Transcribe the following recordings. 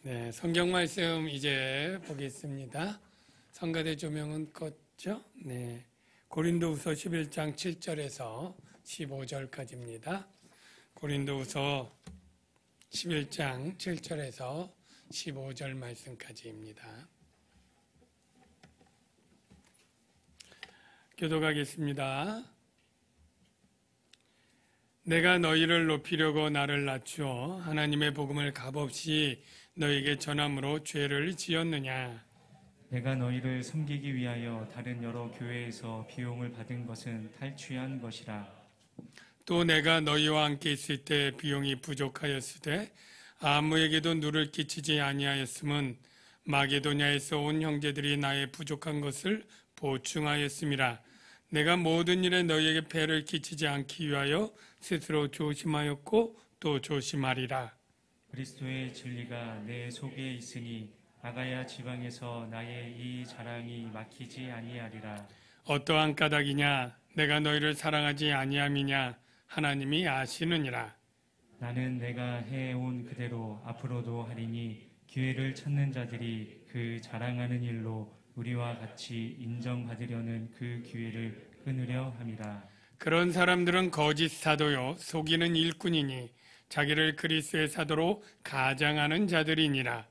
네, 성경 말씀 이제 보겠습니다. 성가대 조명은 껐죠? 네. 고린도후서 11장 7절에서 15절까지입니다. 고린도후서 11장 7절에서 15절 말씀까지입니다. 교독하겠습니다. 내가 너희를 높이려고 나를 낮추어 하나님의 복음을 값없이 너희에게 전함으로 죄를 지었느냐? 내가 너희를 섬기기 위하여 다른 여러 교회에서 비용을 받은 것은 탈취한 것이라. 또 내가 너희와 함께 있을 때 비용이 부족하였으되 아무에게도 누를 끼치지 아니하였음은 마게도냐에서 온 형제들이 나의 부족한 것을 보충하였음이라. 내가 모든 일에 너희에게 폐를 끼치지 않기 위하여 스스로 조심하였고 또 조심하리라. 그리스도의 진리가 내 속에 있으니 아가야 지방에서 나의 이 자랑이 막히지 아니하리라. 어떠한 까닭이냐? 내가 너희를 사랑하지 아니함이냐? 하나님이 아시느니라. 나는 내가 해온 그대로 앞으로도 하리니 기회를 찾는 자들이 그 자랑하는 일로 우리와 같이 인정받으려는 그 기회를 끊으려 함이라. 그런 사람들은 거짓 사도요 속이는 일꾼이니 자기를 그리스도의 사도로 가장하는 자들이니라.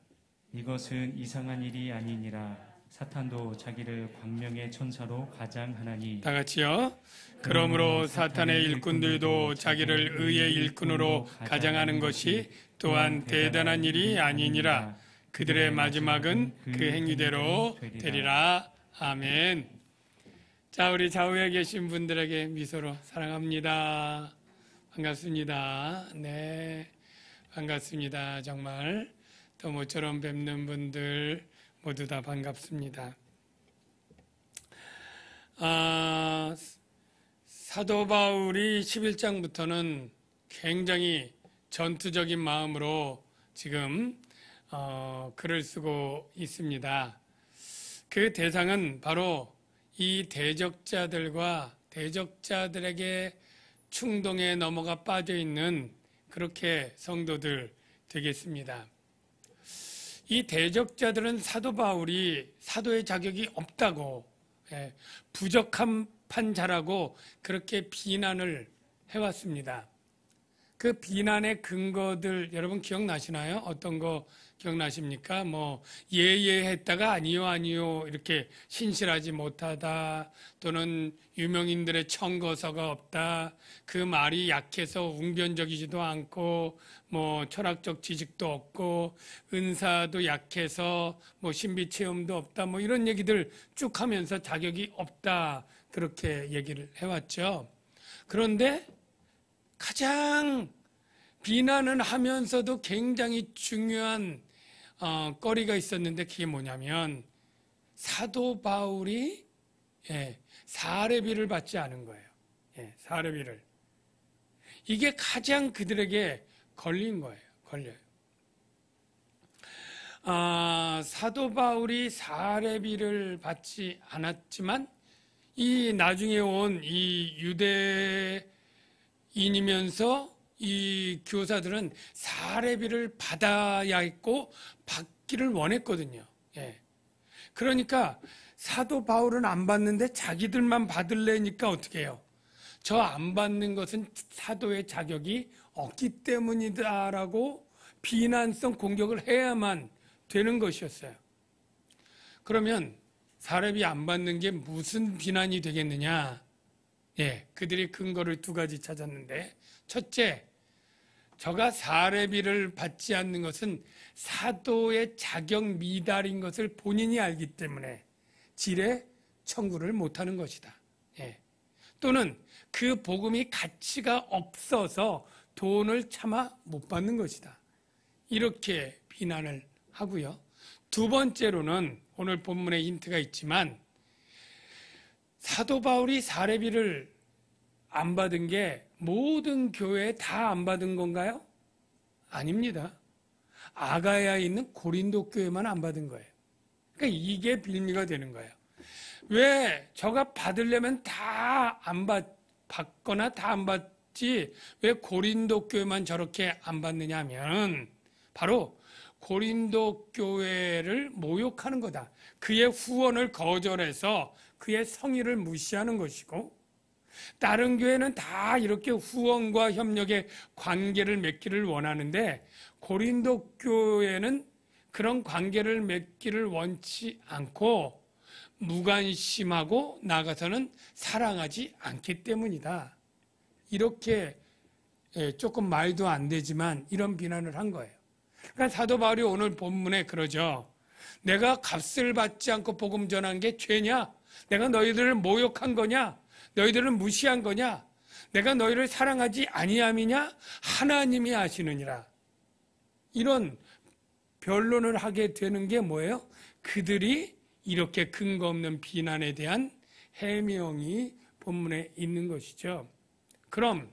이것은 이상한 일이 아니니라. 사탄도 자기를 광명의 천사로 가장하나니. 다 같이요. 그러므로 사탄의 일꾼들도 자기를 의의 일꾼으로 가장하는 것이 또한 대단한 일이 아니니라. 그들의 마지막은 그 행위대로 되리라. 아멘. 자, 우리 좌우에 계신 분들에게 미소로 사랑합니다. 반갑습니다. 네, 반갑습니다. 정말 또 모처럼 뵙는 분들 모두 다 반갑습니다. 사도 바울이 11장부터는 굉장히 전투적인 마음으로 지금 글을 쓰고 있습니다. 그 대상은 바로 이 대적자들에게 충동에 넘어가 빠져 있는 그렇게 성도들 되겠습니다. 이 대적자들은 사도 바울이 사도의 자격이 없다고, 부적한 자라고 그렇게 비난을 해왔습니다. 그 비난의 근거들 여러분 기억나시나요? 어떤 거 기억나십니까? 예했다가 아니요 이렇게 신실하지 못하다, 또는 유명인들의 청거서가 없다, 그 말이 약해서 웅변적이지도 않고 철학적 지식도 없고 은사도 약해서 신비 체험도 없다, 이런 얘기들 쭉 하면서 자격이 없다 그렇게 얘기를 해왔죠. 그런데 가장 비난을 하면서도 굉장히 중요한 거리가 있었는데 그게 뭐냐면 사도 바울이 사례비를 받지 않은 거예요. 사례비를. 이게 가장 그들에게 걸린 거예요. 걸려요. 사도 바울이 사례비를 받지 않았지만 이 나중에 온 이 유대인이면서 이 교사들은 사례비를 받아야 했고 받기를 원했거든요. 그러니까 사도 바울은 안 받는데 자기들만 받을래니까 어떻게 해요? 저 안 받는 것은 사도의 자격이 없기 때문이다라고 비난성 공격을 해야만 되는 것이었어요. 그러면 사례비 안 받는 게 무슨 비난이 되겠느냐? 그들이 근거를 두 가지 찾았는데, 첫째, 저가 사례비를 받지 않는 것은 사도의 자격 미달인 것을 본인이 알기 때문에 지레 청구를 못하는 것이다. 또는 그 복음이 가치가 없어서 돈을 차마 못 받는 것이다. 이렇게 비난을 하고요. 두 번째로는 오늘 본문에 힌트가 있지만 사도 바울이 사례비를 안 받은 게 모든 교회에 다 안 받은 건가요? 아닙니다. 아가야에 있는 고린도 교회만 안 받은 거예요. 그러니까 이게 빌미가 되는 거예요. 왜 저가 받으려면 다 안 받거나 다 안 받지 왜 고린도 교회만 저렇게 안 받느냐 하면 바로 고린도 교회를 모욕하는 거다. 그의 후원을 거절해서 그의 성의를 무시하는 것이고, 다른 교회는 다 이렇게 후원과 협력의 관계를 맺기를 원하는데 고린도 교회는 그런 관계를 맺기를 원치 않고 무관심하고 나아가서는 사랑하지 않기 때문이다. 이렇게 조금 말도 안 되지만 이런 비난을 한 거예요. 그러니까 사도 바울이 오늘 본문에 그러죠. 내가 값을 받지 않고 복음 전한 게 죄냐? 내가 너희들을 모욕한 거냐? 너희들을 무시한 거냐? 내가 너희를 사랑하지 아니함이냐? 하나님이 아시느니라. 이런 변론을 하게 되는 게 뭐예요? 그들이 이렇게 근거 없는 비난에 대한 해명이 본문에 있는 것이죠. 그럼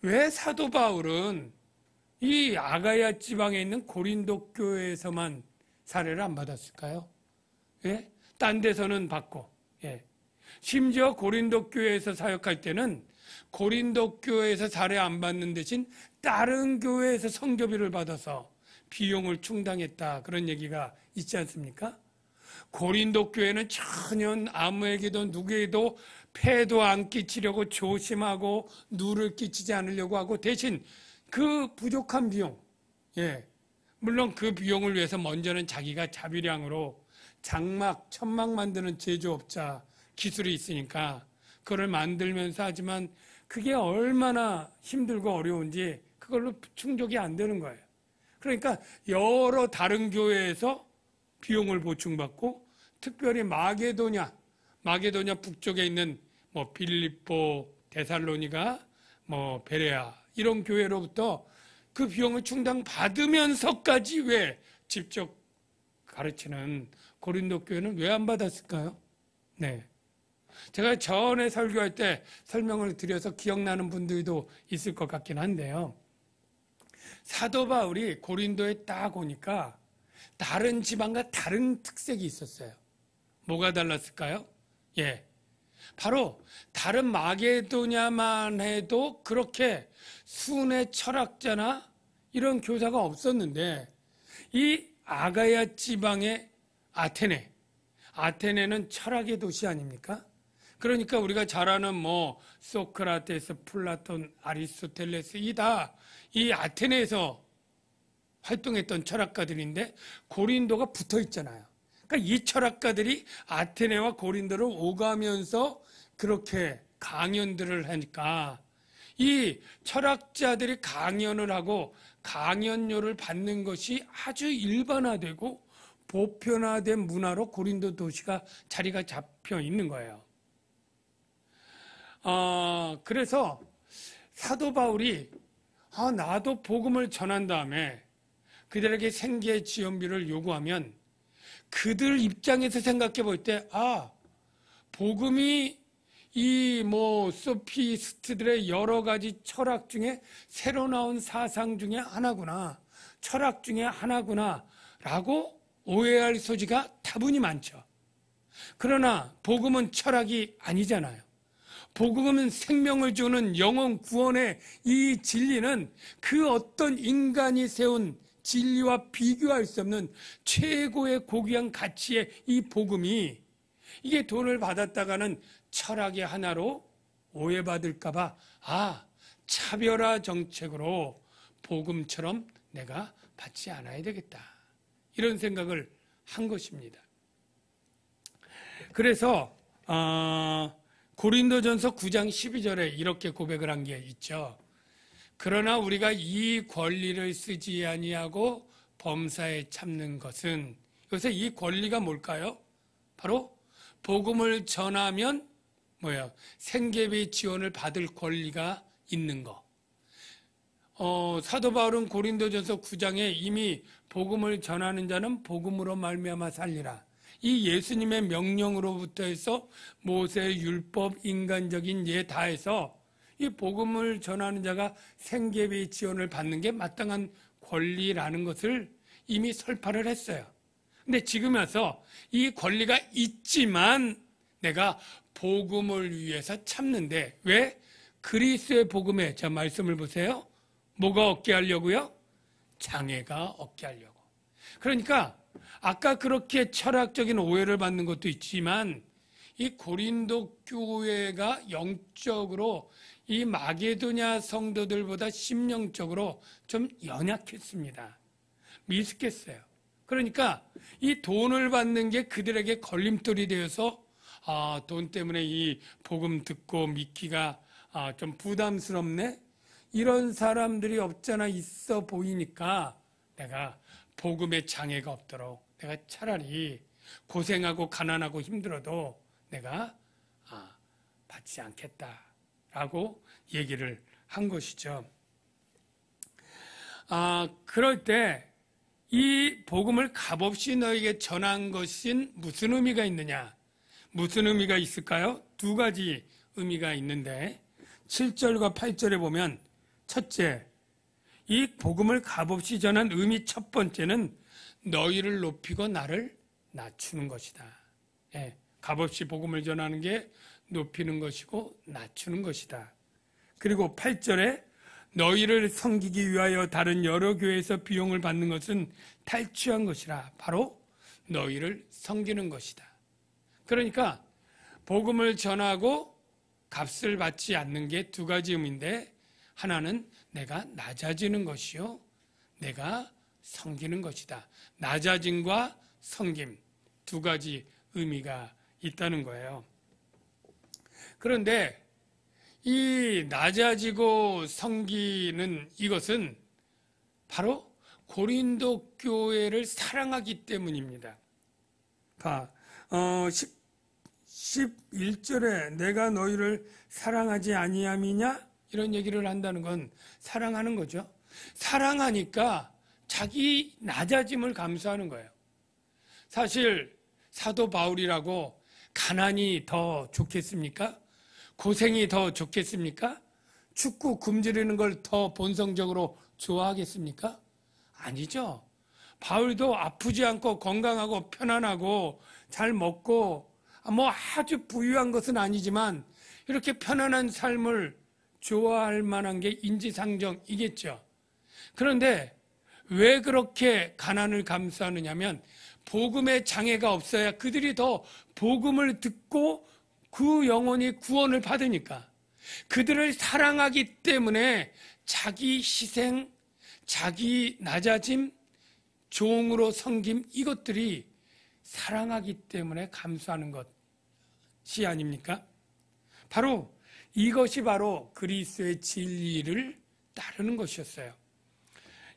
왜 사도 바울은 이 아가야 지방에 있는 고린도 교회에서만 사례를 안 받았을까요? 예? 딴 데서는 받고, 예. 심지어 고린도 교회에서 사역할 때는 고린도 교회에서 사례 안 받는 대신 다른 교회에서 성교비를 받아서 비용을 충당했다. 그런 얘기가 있지 않습니까? 고린도 교회는 전혀 아무에게도 누구에게도 폐도 안 끼치려고 조심하고 누를 끼치지 않으려고 하고 대신 그 부족한 비용, 예. 물론 그 비용을 위해서 먼저는 자기가 자비량으로 장막, 천막 만드는 제조업자 기술이 있으니까 그걸 만들면서 하지만 그게 얼마나 힘들고 어려운지 그걸로 충족이 안 되는 거예요. 그러니까 여러 다른 교회에서 비용을 보충받고 특별히 마게도냐 북쪽에 있는 뭐 빌립보, 데살로니가, 뭐 베레아 이런 교회로부터 그 비용을 충당받으면서까지 왜 직접 가르치는 고린도 교회는 왜 안 받았을까요? 네. 제가 전에 설교할 때 설명을 드려서 기억나는 분들도 있을 것 같긴 한데요. 사도 바울이 고린도에 딱 오니까 다른 지방과 다른 특색이 있었어요. 뭐가 달랐을까요? 예. 바로 다른 마게도냐만 해도 그렇게 순회 철학자나 이런 교사가 없었는데 이 아가야 지방의 아테네는 철학의 도시 아닙니까? 그러니까 우리가 잘 아는 뭐 소크라테스, 플라톤, 아리스토텔레스 이 아테네에서 활동했던 철학가들인데 고린도가 붙어 있잖아요. 그러니까 이 철학가들이 아테네와 고린도를 오가면서 그렇게 강연들을 하니까 이 철학자들이 강연을 하고 강연료를 받는 것이 아주 일반화되고 보편화된 문화로 고린도 도시가 자리가 잡혀 있는 거예요. 그래서 사도 바울이 나도 복음을 전한 다음에 그들에게 생계 지원비를 요구하면 그들 입장에서 생각해 볼 때 복음이 이 소피스트들의 여러 가지 철학 중에 새로 나온 사상 중에 하나구나, 철학 중에 하나구나라고 오해할 소지가 다분히 많죠. 그러나 복음은 철학이 아니잖아요. 복음은 생명을 주는 영혼 구원의 이 진리는 그 어떤 인간이 세운 진리와 비교할 수 없는 최고의 고귀한 가치의 이 복음이 이게 돈을 받았다가는 철학의 하나로 오해받을까봐 차별화 정책으로 복음처럼 내가 받지 않아야 되겠다. 이런 생각을 한 것입니다. 그래서 고린도전서 9장 12절에 이렇게 고백을 한 게 있죠. 그러나 우리가 이 권리를 쓰지 아니하고 범사에 참는 것은, 요새 이 권리가 뭘까요? 바로 복음을 전하면 생계비 지원을 받을 권리가 있는 거. 사도 바울은 고린도전서 9장에 이미 복음을 전하는 자는 복음으로 말미암아 살리라. 이 예수님의 명령으로부터 해서 모세의 율법, 인간적인 예 다 해서 이 복음을 전하는 자가 생계비 지원을 받는 게 마땅한 권리라는 것을 이미 설파를 했어요. 근데 지금 와서 이 권리가 있지만 내가 복음을 위해서 참는데 왜? 그리스도의 복음에, 자 말씀을 보세요. 뭐가 없게 하려고요? 장애가 없게 하려고. 그러니까 아까 그렇게 철학적인 오해를 받는 것도 있지만 이 고린도 교회가 영적으로 이 마게도냐 성도들보다 심령적으로 좀 연약했습니다. 미숙했어요. 그러니까 이 돈을 받는 게 그들에게 걸림돌이 되어서 돈 때문에 이 복음 듣고 믿기가 좀 부담스럽네? 이런 사람들이 없잖아 있어 보이니까 내가 복음의 장애가 없도록 내가 차라리 고생하고 가난하고 힘들어도 내가 받지 않겠다라고 얘기를 한 것이죠. 그럴 때 이 복음을 값없이 너에게 전한 것은 무슨 의미가 있느냐? 무슨 의미가 있을까요? 두 가지 의미가 있는데 7절과 8절에 보면 첫째, 이 복음을 값없이 전한 의미 첫 번째는 너희를 높이고 나를 낮추는 것이다. 예, 값없이 복음을 전하는 게 높이는 것이고 낮추는 것이다. 그리고 8절에 너희를 섬기기 위하여 다른 여러 교회에서 비용을 받는 것은 탈취한 것이라. 바로 너희를 섬기는 것이다. 그러니까 복음을 전하고 값을 받지 않는 게 두 가지 의미인데 하나는 내가 낮아지는 것이요. 내가 섬기는 것이다. 낮아짐과 섬김 두 가지 의미가 있다는 거예요. 그런데 이 낮아지고 섬기는 이것은 바로 고린도 교회를 사랑하기 때문입니다. 11절에 내가 너희를 사랑하지 아니함이냐? 이런 얘기를 한다는 건 사랑하는 거죠. 사랑하니까 자기 낮아짐을 감수하는 거예요. 사실 사도 바울이라고 가난이 더 좋겠습니까? 고생이 더 좋겠습니까? 축구 굶주리는 걸 더 본성적으로 좋아하겠습니까? 아니죠. 바울도 아프지 않고 건강하고 편안하고 잘 먹고 뭐 아주 부유한 것은 아니지만 이렇게 편안한 삶을 좋아할 만한 게 인지상정이겠죠. 그런데 왜 그렇게 가난을 감수하느냐면 복음의 장애가 없어야 그들이 더 복음을 듣고 그 영혼이 구원을 받으니까 그들을 사랑하기 때문에 자기 희생, 자기 낮아짐, 종으로 섬김 이것들이 사랑하기 때문에 감수하는 것이 아닙니까? 바로 이것이 바로 그리스도의 진리를 따르는 것이었어요.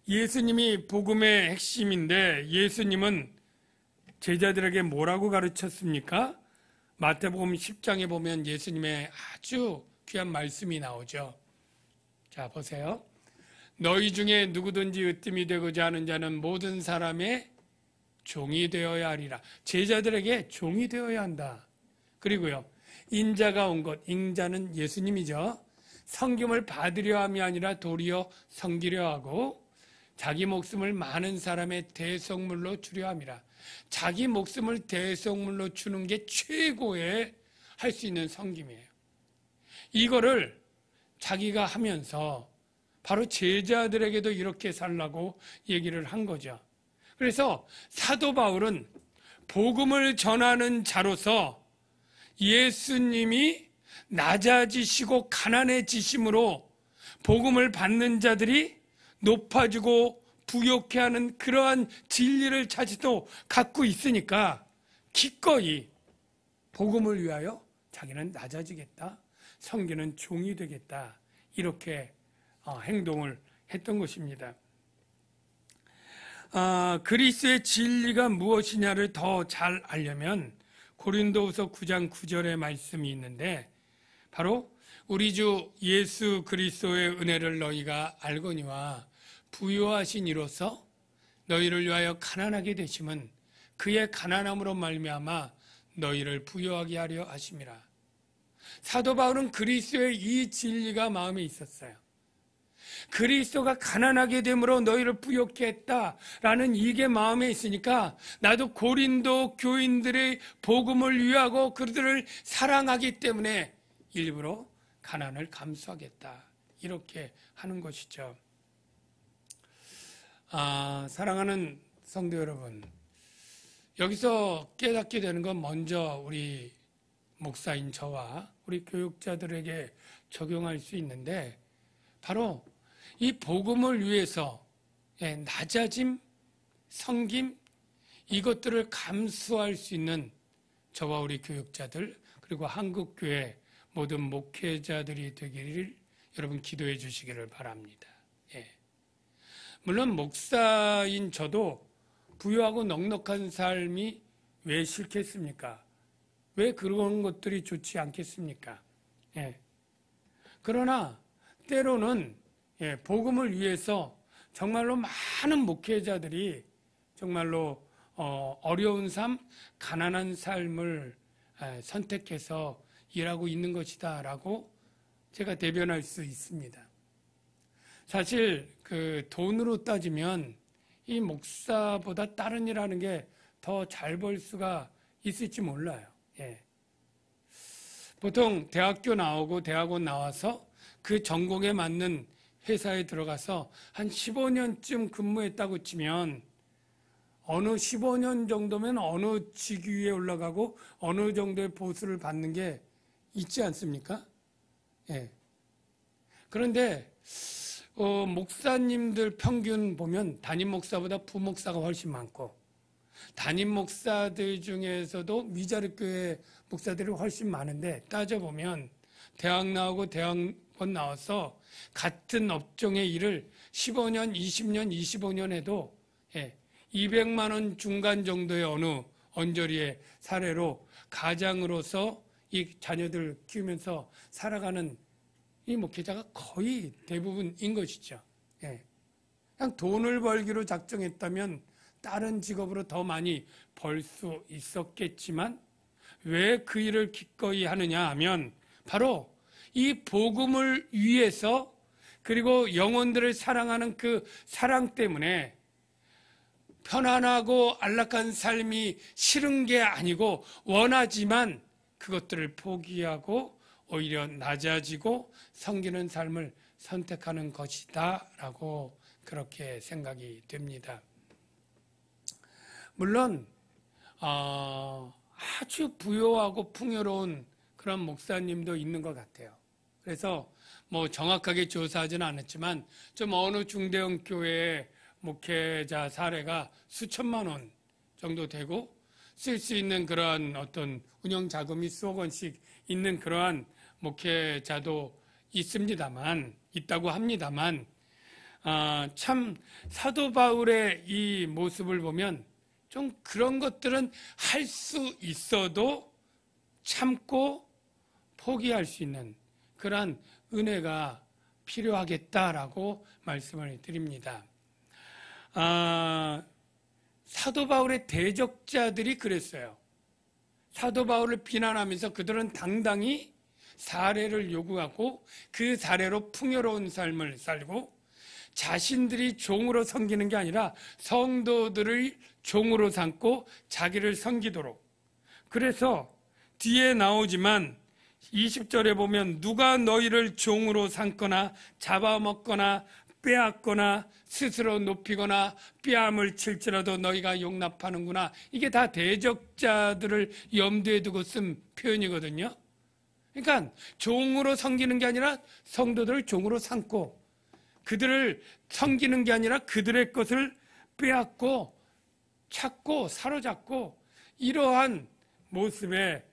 예수님이 복음의 핵심인데 예수님은 제자들에게 뭐라고 가르쳤습니까? 마태복음 10장에 보면 예수님의 아주 귀한 말씀이 나오죠. 자, 보세요. 너희 중에 누구든지 으뜸이 되고자 하는 자는 모든 사람의 종이 되어야 하리라. 제자들에게 종이 되어야 한다. 그리고요. 인자가 온 것, 인자는 예수님이죠. 섬김을 받으려 함이 아니라 도리어 섬기려 하고 자기 목숨을 많은 사람의 대속물로 주려 함이라. 자기 목숨을 대속물로 주는 게 최고의 할 수 있는 섬김이에요. 이거를 자기가 하면서 바로 제자들에게도 이렇게 살라고 얘기를 한 거죠. 그래서 사도 바울은 복음을 전하는 자로서 예수님이 낮아지시고 가난해지심으로 복음을 받는 자들이 높아지고 부욕해 하는 그러한 진리를 자기도 갖고 있으니까 기꺼이 복음을 위하여 자기는 낮아지겠다. 섬기는 종이 되겠다. 이렇게 행동을 했던 것입니다. 그리스도의 진리가 무엇이냐를 더 잘 알려면 고린도후서 9장 9절의 말씀이 있는데 바로 우리 주 예수 그리스도의 은혜를 너희가 알거니와 부요하신 이로써 너희를 위하여 가난하게 되심은 그의 가난함으로 말미암아 너희를 부요하게 하려 하심이라. 사도 바울은 그리스도의 이 진리가 마음에 있었어요. 그리스도가 가난하게 됨으로 너희를 부욕케 했다라는 이게 마음에 있으니까 나도 고린도 교인들의 복음을 위하고 그들을 사랑하기 때문에 일부러 가난을 감수하겠다. 이렇게 하는 것이죠. 사랑하는 성도 여러분, 여기서 깨닫게 되는 건 먼저 우리 목사인 저와 우리 교육자들에게 적용할 수 있는데, 바로 이 복음을 위해서 낮아짐, 섬김, 이것들을 감수할 수 있는 저와 우리 교육자들, 그리고 한국교회 모든 목회자들이 되기를 여러분 기도해 주시기를 바랍니다. 물론 목사인 저도 부유하고 넉넉한 삶이 왜 싫겠습니까? 왜 그런 것들이 좋지 않겠습니까? 그러나 때로는 복음을 위해서 정말로 많은 목회자들이 정말로 어려운 삶, 가난한 삶을 선택해서 일하고 있는 것이다라고 제가 대변할 수 있습니다. 사실 그 돈으로 따지면 이 목사보다 다른 일하는 게 더 잘 벌 수가 있을지 몰라요. 보통 대학교 나오고 대학원 나와서 그 전공에 맞는 회사에 들어가서 한 15년쯤 근무했다고 치면 어느 15년 정도면 어느 직위에 올라가고 어느 정도의 보수를 받는 게 있지 않습니까? 그런데 목사님들 평균 보면 담임 목사보다 부목사가 훨씬 많고, 담임 목사들 중에서도 미자립교회 목사들이 훨씬 많은데, 따져보면 대학 나오고 대학원 나와서 같은 업종의 일을 15년, 20년, 25년 해도 200만 원 중간 정도의 어느 언저리의 사례로 가장으로서 이 자녀들 키우면서 살아가는 이 목회자가 거의 대부분인 것이죠. 그냥 돈을 벌기로 작정했다면 다른 직업으로 더 많이 벌 수 있었겠지만, 왜 그 일을 기꺼이 하느냐 하면 바로 이 복음을 위해서, 그리고 영혼들을 사랑하는 그 사랑 때문에 편안하고 안락한 삶이 싫은 게 아니고 원하지만 그것들을 포기하고 오히려 낮아지고 섬기는 삶을 선택하는 것이다 라고 그렇게 생각이 됩니다. 물론 아주 부유하고 풍요로운 그런 목사님도 있는 것 같아요. 그래서 뭐 정확하게 조사하지는 않았지만 좀 어느 중대형 교회의 목회자 사례가 수천만 원 정도 되고 쓸 수 있는 그러한 어떤 운영 자금이 수억 원씩 있는 그러한 목회자도 있다고 합니다만, 참 사도 바울의 이 모습을 보면 좀 그런 것들은 할 수 있어도 참고 포기할 수 있는 그러한 은혜가 필요하겠다라고 말씀을 드립니다. 사도 바울의 대적자들이 그랬어요. 사도 바울을 비난하면서 그들은 당당히 사례를 요구하고 그 사례로 풍요로운 삶을 살고, 자신들이 종으로 섬기는 게 아니라 성도들을 종으로 삼고 자기를 섬기도록. 그래서 뒤에 나오지만 20절에 보면 누가 너희를 종으로 삼거나 잡아먹거나 빼앗거나 스스로 높이거나 뺨을 칠지라도 너희가 용납하는구나. 이게 다 대적자들을 염두에 두고 쓴 표현이거든요. 그러니까 종으로 섬기는 게 아니라 성도들을 종으로 삼고, 그들을 섬기는 게 아니라 그들의 것을 빼앗고 찾고 사로잡고, 이러한 모습의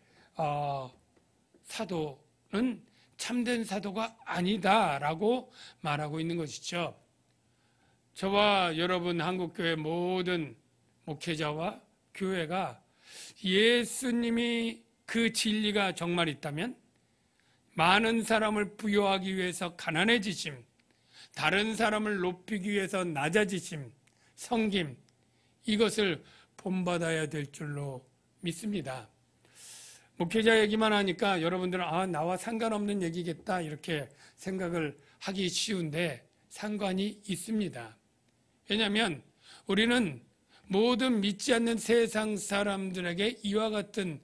사도는 참된 사도가 아니다라고 말하고 있는 것이죠. 저와 여러분 한국교회 모든 목회자와 교회가 예수님이 그 진리가 정말 있다면 많은 사람을 부여하기 위해서 가난해지심, 다른 사람을 높이기 위해서 낮아지심, 섬김, 이것을 본받아야 될 줄로 믿습니다. 목회자 얘기만 하니까 여러분들은 나와 상관없는 얘기겠다 이렇게 생각을 하기 쉬운데 상관이 있습니다. 왜냐하면 우리는 모든 믿지 않는 세상 사람들에게 이와 같은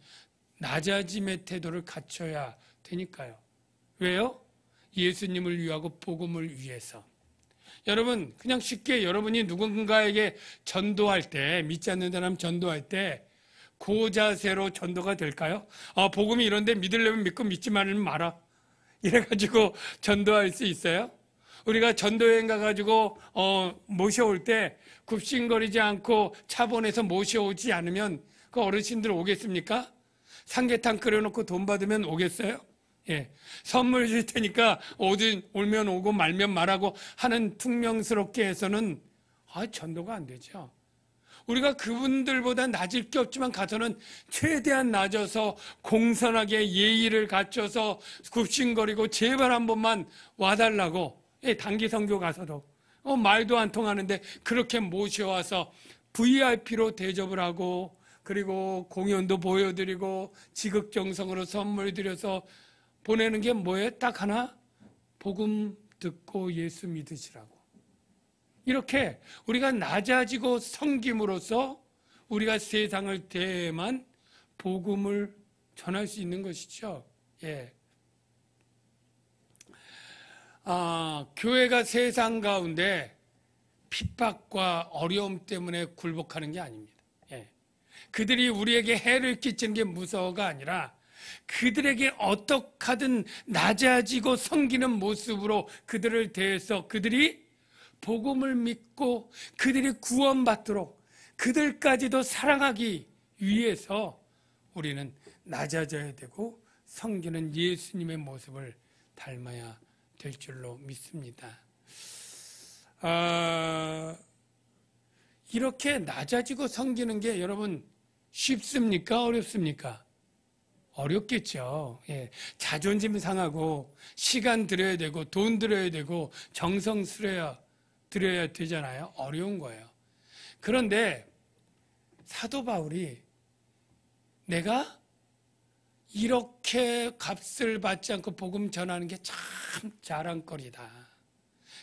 낮아짐의 태도를 갖춰야 되니까요. 왜요? 예수님을 위하고 복음을 위해서. 여러분 그냥 쉽게 여러분이 누군가에게 전도할 때, 믿지 않는 사람 전도할 때 그 자세로 전도가 될까요? 복음이 이런데 믿으려면 믿고 믿지 말면 말아. 이래가지고 전도할 수 있어요? 우리가 전도여행 가가지고 모셔올 때 굽신거리지 않고 차 보내서 모셔오지 않으면 그 어르신들 오겠습니까? 삼계탕 끓여놓고 돈 받으면 오겠어요? 예. 선물 줄 테니까 오면 오고 말면 말하고 하는 퉁명스럽게 해서는 전도가 안 되죠. 우리가 그분들보다 낮을 게 없지만 가서는 최대한 낮아서 공손하게 예의를 갖춰서 굽신거리고 제발 한 번만 와달라고, 예, 단기 선교 가서도 말도 안 통하는데 그렇게 모셔와서 VIP로 대접을 하고, 그리고 공연도 보여드리고 지극정성으로 선물 드려서 보내는 게 뭐예요? 딱 하나, 복음 듣고 예수 믿으시라고. 이렇게 우리가 낮아지고 섬김으로써 우리가 세상을 대만 복음을 전할 수 있는 것이죠. 예. 교회가 세상 가운데 핍박과 어려움 때문에 굴복하는 게 아닙니다. 예. 그들이 우리에게 해를 끼치는 게 무서워가 아니라 그들에게 어떻게 하든 낮아지고 섬기는 모습으로 그들을 대해서 그들이 복음을 믿고 그들이 구원받도록 그들까지도 사랑하기 위해서 우리는 낮아져야 되고 섬기는 예수님의 모습을 닮아야 될 줄로 믿습니다. 이렇게 낮아지고 섬기는 게 여러분 쉽습니까? 어렵습니까? 어렵겠죠. 예. 자존심 상하고 시간 들여야 되고 돈 들여야 되고 정성 들여야 되잖아요. 어려운 거예요. 그런데 사도 바울이 내가 이렇게 값을 받지 않고 복음 전하는 게 참 자랑거리다.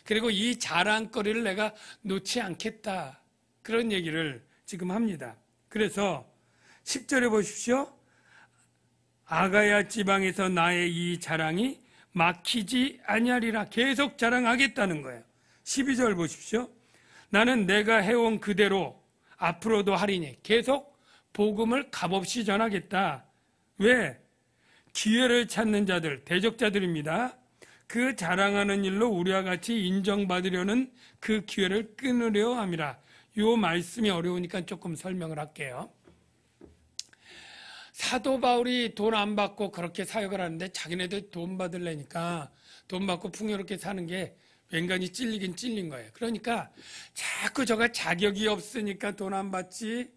그리고 이 자랑거리를 내가 놓지 않겠다. 그런 얘기를 지금 합니다. 그래서 10절에 보십시오. 아가야 지방에서 나의 이 자랑이 막히지 아니하리라. 계속 자랑하겠다는 거예요. 12절 보십시오. 나는 내가 해온 그대로 앞으로도 하리니. 계속 복음을 값없이 전하겠다. 왜? 기회를 찾는 자들, 대적자들입니다. 그 자랑하는 일로 우리와 같이 인정받으려는 그 기회를 끊으려 함이라. 이 말씀이 어려우니까 조금 설명을 할게요. 사도 바울이 돈 안 받고 그렇게 사역을 하는데 자기네들 돈 받으려니까 돈 받고 풍요롭게 사는 게 왠간히 찔리긴 찔린 거예요. 그러니까 자꾸 저가 자격이 없으니까 돈 안 받지,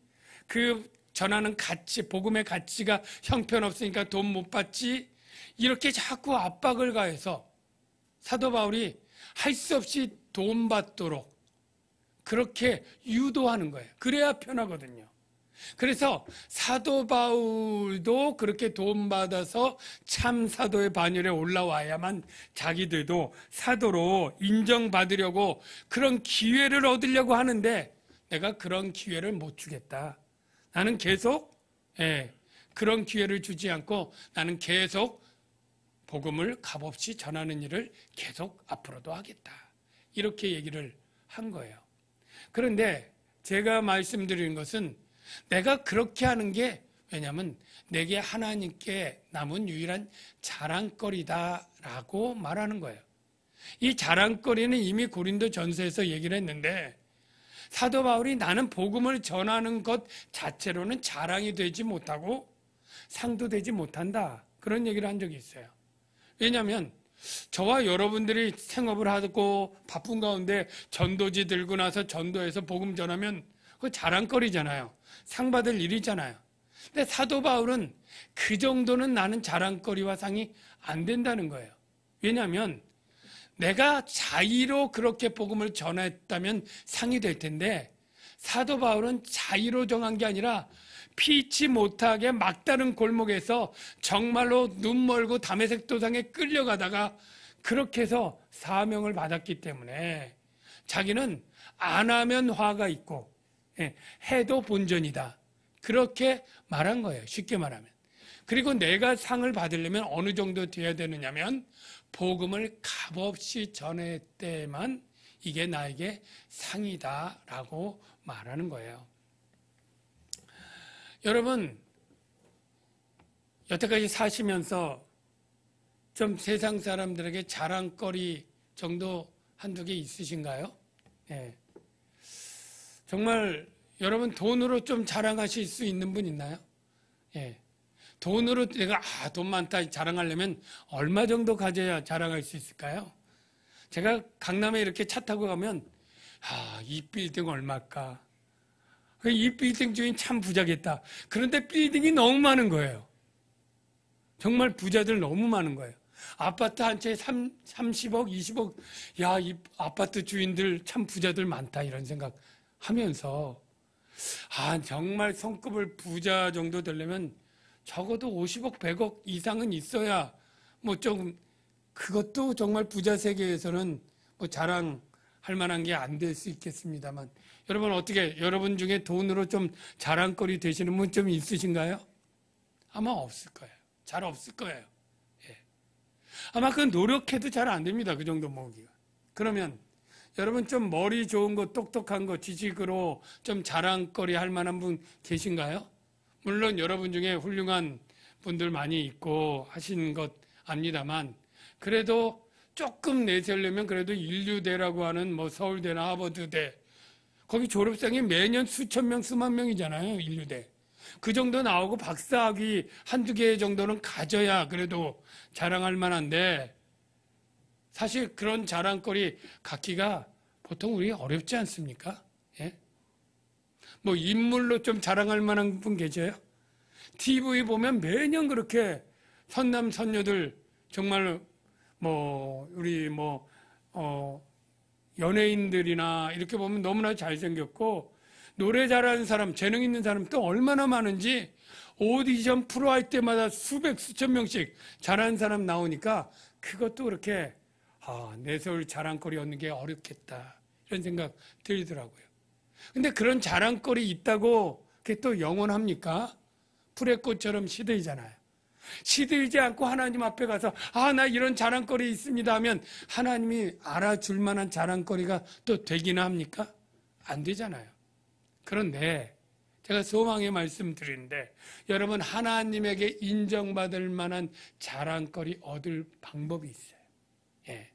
그 전하는 가치, 복음의 가치가 형편없으니까 돈 못 받지, 이렇게 자꾸 압박을 가해서 사도 바울이 할 수 없이 돈 받도록 그렇게 유도하는 거예요. 그래야 편하거든요. 그래서 사도 바울도 그렇게 돈 받아서 참 사도의 반열에 올라와야만 자기들도 사도로 인정받으려고 그런 기회를 얻으려고 하는데 내가 그런 기회를 못 주겠다. 나는 계속 그런 기회를 주지 않고 나는 계속 복음을 값없이 전하는 일을 계속 앞으로도 하겠다. 이렇게 얘기를 한 거예요. 그런데 제가 말씀드리는 것은 내가 그렇게 하는 게 왜냐하면 내게 하나님께 남은 유일한 자랑거리다라고 말하는 거예요. 이 자랑거리는 이미 고린도 전서에서 얘기를 했는데 사도 바울이 나는 복음을 전하는 것 자체로는 자랑이 되지 못하고 상도 되지 못한다. 그런 얘기를 한 적이 있어요. 왜냐하면 저와 여러분들이 생업을 하고 바쁜 가운데 전도지 들고 나서 전도해서 복음 전하면 그거 자랑거리잖아요. 상 받을 일이잖아요. 근데 사도 바울은 그 정도는 나는 자랑거리와 상이 안 된다는 거예요. 왜냐하면 내가 자의로 그렇게 복음을 전했다면 상이 될 텐데 사도 바울은 자의로 정한 게 아니라 피치 못하게 막다른 골목에서 정말로 눈 멀고 다메섹 도상에 끌려가다가 그렇게 해서 사명을 받았기 때문에 자기는 안 하면 화가 있고 해도 본전이다. 그렇게 말한 거예요. 쉽게 말하면. 그리고 내가 상을 받으려면 어느 정도 돼야 되느냐면 복음을 값없이 전했을 때만 이게 나에게 상이다라고 말하는 거예요. 여러분, 여태까지 사시면서 좀 세상 사람들에게 자랑거리 정도 한두 개 있으신가요? 예. 정말 여러분 돈으로 좀 자랑하실 수 있는 분 있나요? 예. 돈으로 내가 돈 많다 자랑하려면 얼마 정도 가져야 자랑할 수 있을까요? 제가 강남에 이렇게 차 타고 가면 이 빌딩 얼마일까? 이 빌딩 주인 참 부자겠다. 그런데 빌딩이 너무 많은 거예요. 정말 부자들 너무 많은 거예요. 아파트 한 채에 30억, 20억, 이 아파트 주인들 참 부자들 많다 이런 생각 하면서 정말 성급을 부자 정도 되려면 적어도 50억, 100억 이상은 있어야 좀 그것도 정말 부자 세계에서는 자랑할 만한 게 안 될 수 있겠습니다만 여러분 어떻게 여러분 중에 돈으로 좀 자랑거리 되시는 분 좀 있으신가요? 아마 없을 거예요. 잘 없을 거예요. 예. 아마 그 노력해도 잘 안 됩니다. 그 정도 모으기가. 그러면 여러분 좀 머리 좋은 거 똑똑한 거 지식으로 좀 자랑거리 할 만한 분 계신가요? 물론 여러분 중에 훌륭한 분들 많이 있고 하신 것 압니다만 그래도 조금 내세우려면 그래도 인류대라고 하는 서울대나 하버드대 거기 졸업생이 매년 수천 명, 수만 명이잖아요. 인류대. 그 정도 나오고 박사학위 한두 개 정도는 가져야 그래도 자랑할 만한데 사실 그런 자랑거리 갖기가 보통 우리 어렵지 않습니까? 예? 인물로 좀 자랑할 만한 분 계세요? TV 보면 매년 그렇게 선남 선녀들 정말 우리 연예인들이나 이렇게 보면 너무나 잘생겼고 노래 잘하는 사람, 재능 있는 사람 또 얼마나 많은지 오디션 프로 할 때마다 수백, 수천 명씩 잘하는 사람 나오니까 그것도 그렇게 내세울 자랑거리 얻는 게 어렵겠다 이런 생각 들더라고요. 근데 그런 자랑거리 있다고 그게 또 영원합니까? 풀의 꽃처럼 시들잖아요. 시들지 않고 하나님 앞에 가서 나 이런 자랑거리 있습니다 하면 하나님이 알아줄 만한 자랑거리가 또 되기는 합니까? 안 되잖아요. 그런데 제가 소망의 말씀 드리는데 여러분 하나님에게 인정받을 만한 자랑거리 얻을 방법이 있어요. 예.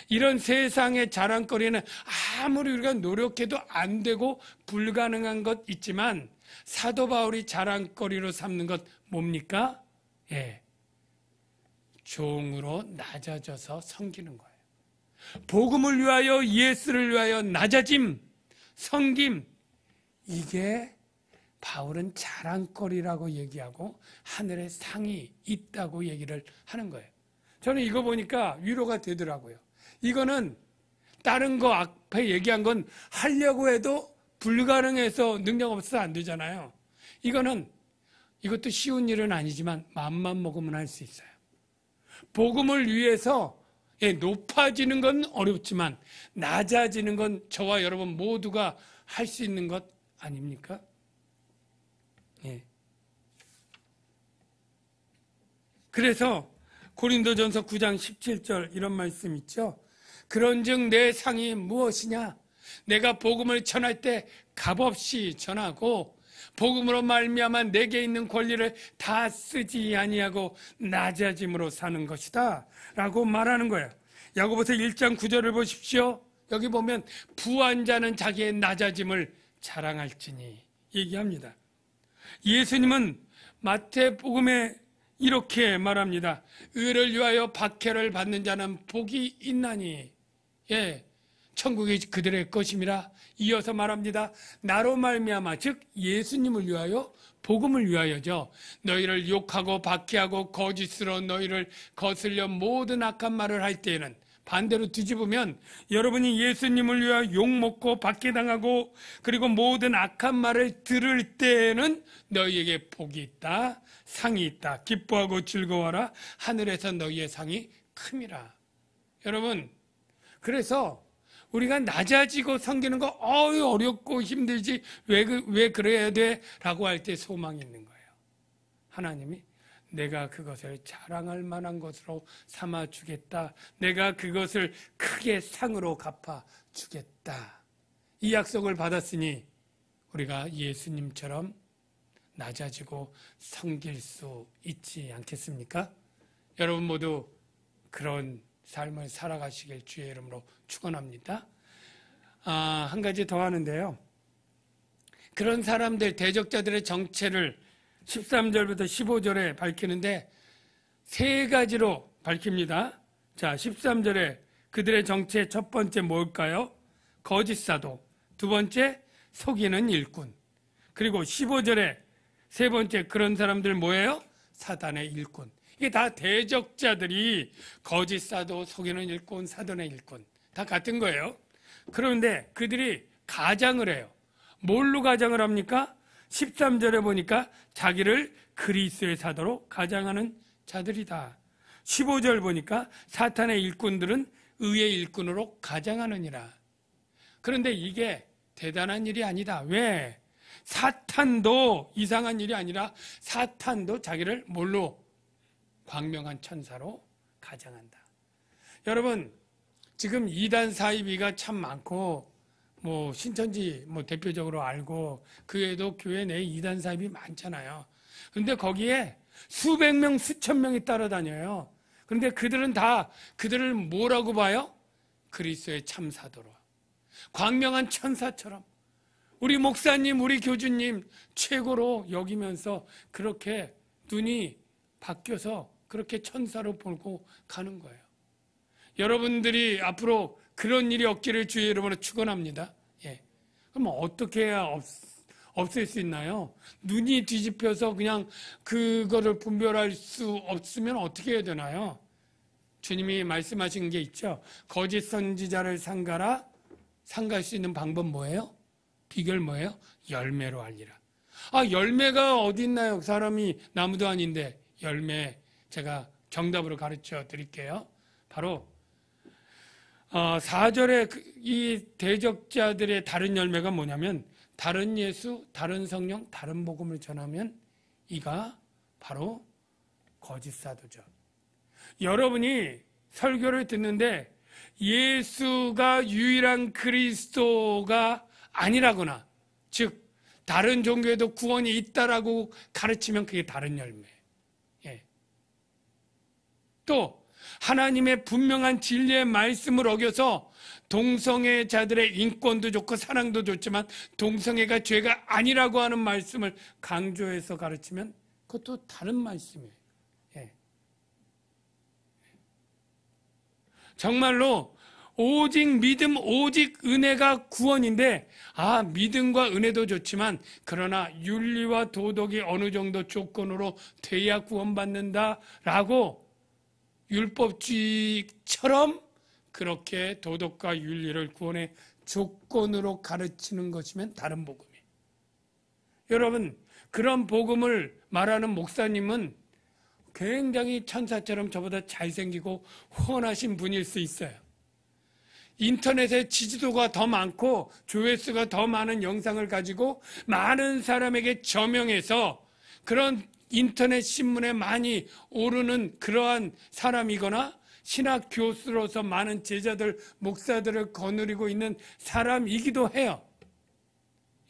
이런 세상의 자랑거리는 아무리 우리가 노력해도 안 되고 불가능한 것 있지만 사도 바울이 자랑거리로 삼는 것 뭡니까? 예. 종으로 낮아져서 섬기는 거예요. 복음을 위하여 예수를 위하여 낮아짐, 섬김 이게 바울은 자랑거리라고 얘기하고 하늘에 상이 있다고 얘기를 하는 거예요. 저는 이거 보니까 위로가 되더라고요. 이거는 다른 거 앞에 얘기한 건 하려고 해도 불가능해서 능력 없어서 안 되잖아요. 이것도 쉬운 일은 아니지만 마음만 먹으면 할 수 있어요. 복음을 위해서 높아지는 건 어렵지만 낮아지는 건 저와 여러분 모두가 할 수 있는 것 아닙니까? 예. 그래서 고린도전서 9장 17절 이런 말씀 있죠. 그런즉 내 상이 무엇이냐? 내가 복음을 전할 때 값없이 전하고 복음으로 말미암아 내게 있는 권리를 다 쓰지 아니하고 낮아짐으로 사는 것이다 라고 말하는 거예요. 야고보서 1장 9절을 보십시오. 여기 보면 부한 자는 자기의 낮아짐을 자랑할지니 얘기합니다. 예수님은 마태복음에 이렇게 말합니다. 의를 위하여 박해를 받는 자는 복이 있나니 천국이 그들의 것임이라. 이어서 말합니다. 나로 말미암아 즉 예수님을 위하여 복음을 위하여죠. 너희를 욕하고 박해하고 거짓으로 너희를 거슬려 모든 악한 말을 할 때에는 반대로 뒤집으면 여러분이 예수님을 위하여 욕먹고 박해당하고 그리고 모든 악한 말을 들을 때에는 너희에게 복이 있다. 상이 있다. 기뻐하고 즐거워라. 하늘에서 너희의 상이 큼이라. 여러분 그래서 우리가 낮아지고 섬기는 거 어렵고 힘들지 왜 그래야 돼? 라고 할 때 소망이 있는 거예요. 하나님이 내가 그것을 자랑할 만한 것으로 삼아주겠다. 내가 그것을 크게 상으로 갚아 주겠다. 이 약속을 받았으니 우리가 예수님처럼 낮아지고 섬길 수 있지 않겠습니까? 여러분 모두 그런 삶을 살아가시길 주의 이름으로 축원합니다. 한 가지 더 하는데요. 그런 사람들, 대적자들의 정체를 13절부터 15절에 밝히는데 세 가지로 밝힙니다. 자, 13절에 그들의 정체 첫 번째 뭘까요? 거짓 사도. 두 번째, 속이는 일꾼. 그리고 15절에 세 번째, 그런 사람들 뭐예요? 사단의 일꾼. 이게 다 대적자들이 거짓 사도, 속이는 일꾼, 사단의 일꾼. 다 같은 거예요. 그런데 그들이 가장을 해요. 뭘로 가장을 합니까? 13절에 보니까 자기를 그리스도의 사도로 가장하는 자들이다. 15절 보니까 사탄의 일꾼들은 의의 일꾼으로 가장하느니라. 그런데 이게 대단한 일이 아니다. 왜? 사탄도 이상한 일이 아니라 사탄도 자기를 뭘로? 광명한 천사로 가장한다. 여러분, 지금 이단 사이비가 참 많고 신천지 대표적으로 알고 그 외에도 교회 내에 이단 사이비 많잖아요. 그런데 거기에 수백 명, 수천 명이 따라다녀요. 그런데 그들은 다 그들을 뭐라고 봐요? 그리스도의 참사도로. 광명한 천사처럼 우리 목사님, 우리 교주님 최고로 여기면서 그렇게 눈이 바뀌어서 그렇게 천사로 보고 가는 거예요. 여러분들이 앞으로 그런 일이 없기를 주의 이름으로 축원합니다. 예. 그럼 어떻게 해야 없앨 수 있나요? 눈이 뒤집혀서 그냥 그거를 분별할 수 없으면 어떻게 해야 되나요? 주님이 말씀하신 게 있죠. 거짓 선지자를 상가라. 상가할 수 있는 방법 뭐예요? 비결 뭐예요? 열매로 알리라. 열매가 어디 있나요? 사람이 나무도 아닌데 열매 제가 정답으로 가르쳐 드릴게요. 바로 4절에 이 대적자들의 다른 열매가 뭐냐면 다른 예수, 다른 성령, 다른 복음을 전하면 이가 바로 거짓 사도죠. 여러분이 설교를 듣는데 예수가 유일한 그리스도가 아니라거나 즉 다른 종교에도 구원이 있다라고 가르치면 그게 다른 열매. 예. 또 하나님의 분명한 진리의 말씀을 어겨서 동성애자들의 인권도 좋고 사랑도 좋지만 동성애가 죄가 아니라고 하는 말씀을 강조해서 가르치면 그것도 다른 말씀이에요. 예. 정말로 오직 믿음, 오직 은혜가 구원인데 믿음과 은혜도 좋지만 그러나 윤리와 도덕이 어느 정도 조건으로 돼야 구원받는다라고 율법주의처럼 그렇게 도덕과 윤리를 구원의 조건으로 가르치는 것이면 다른 복음이에요. 여러분, 그런 복음을 말하는 목사님은 굉장히 천사처럼 저보다 잘생기고 훤하신 분일 수 있어요. 인터넷에 지지도가 더 많고 조회수가 더 많은 영상을 가지고 많은 사람에게 저명해서 그런 인터넷 신문에 많이 오르는 그러한 사람이거나 신학 교수로서 많은 제자들, 목사들을 거느리고 있는 사람이기도 해요.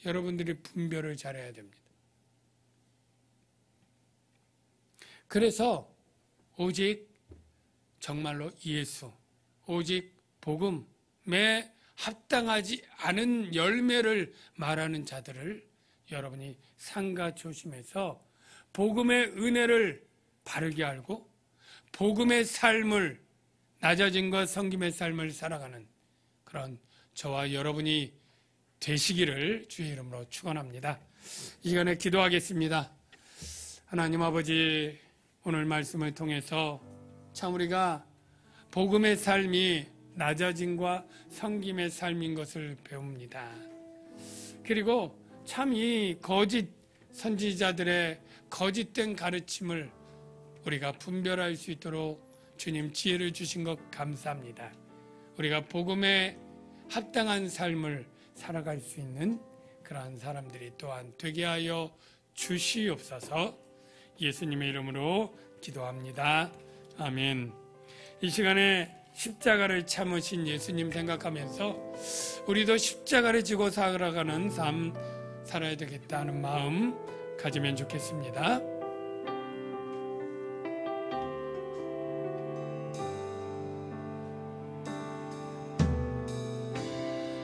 여러분들이 분별을 잘해야 됩니다. 그래서 오직 정말로 예수, 오직 복음에 합당하지 않은 열매를 말하는 자들을 여러분이 삼가 조심해서 복음의 은혜를 바르게 알고 복음의 삶을, 낮아짐과 섬김의 삶을 살아가는 그런 저와 여러분이 되시기를 주의 이름으로 축원합니다. 이 시간에 기도하겠습니다. 하나님 아버지, 오늘 말씀을 통해서 참 우리가 복음의 삶이 낮아짐과 섬김의 삶인 것을 배웁니다. 그리고 참 이 거짓 선지자들의 거짓된 가르침을 우리가 분별할 수 있도록 주님 지혜를 주신 것 감사합니다. 우리가 복음에 합당한 삶을 살아갈 수 있는 그러한 사람들이 또한 되게 하여 주시옵소서. 예수님의 이름으로 기도합니다. 아멘. 이 시간에 십자가를 참으신 예수님 생각하면서 우리도 십자가를 지고 살아가는 삶 살아야 되겠다는 마음 가지면 좋겠습니다.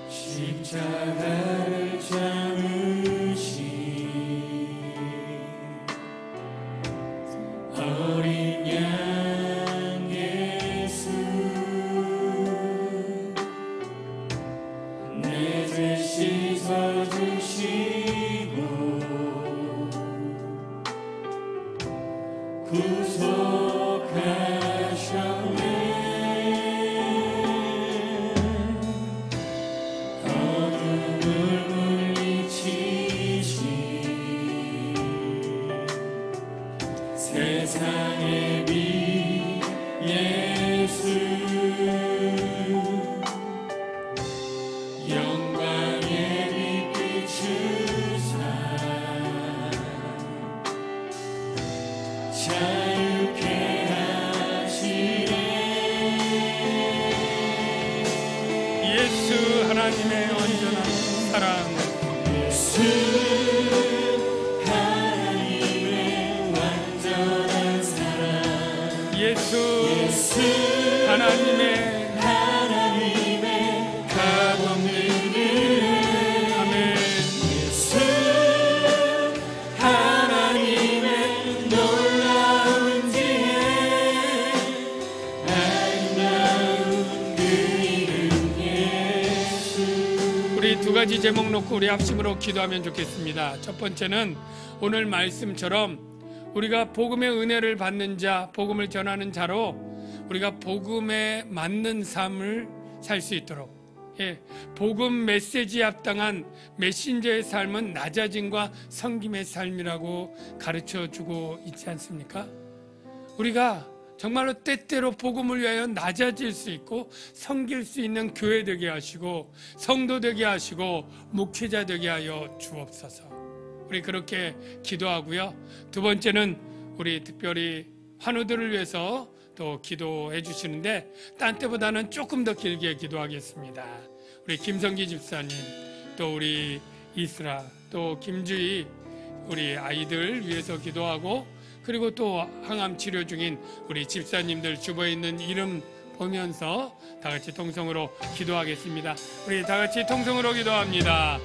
십자가를 참으신 어린 양 예수, 내 죄 씻어주시고 구속하셨네. 세상의 빛 예수, 영광의 빛 비추사 자유케 하시네. 예수 하나님의 온전한 사랑, 예수 예수 하나님의 가동률을 아멘. 예수 하나님의 놀라운 지혜, 아름다운 그 이름 예수. 우리 두 가지 제목 놓고 우리 합심으로 기도하면 좋겠습니다. 첫 번째는 오늘 말씀처럼 우리가 복음의 은혜를 받는 자, 복음을 전하는 자로 우리가 복음에 맞는 삶을 살 수 있도록, 복음 메시지에 합당한 메신저의 삶은 낮아짐과 섬김의 삶이라고 가르쳐주고 있지 않습니까? 우리가 정말로 때때로 복음을 위하여 낮아질 수 있고 섬길 수 있는 교회 되게 하시고 성도 되게 하시고 목회자 되게 하여 주옵소서. 우리 그렇게 기도하고요. 두 번째는 우리 특별히 환우들을 위해서 또 기도해 주시는데 딴 때보다는 조금 더 길게 기도하겠습니다. 우리 김성기 집사님, 또 우리 이스라, 또 김주희 우리 아이들 위해서 기도하고, 그리고 또 항암 치료 중인 우리 집사님들 주변에 있는 이름 보면서 다 같이 통성으로 기도하겠습니다. 우리 다 같이 통성으로 기도합니다.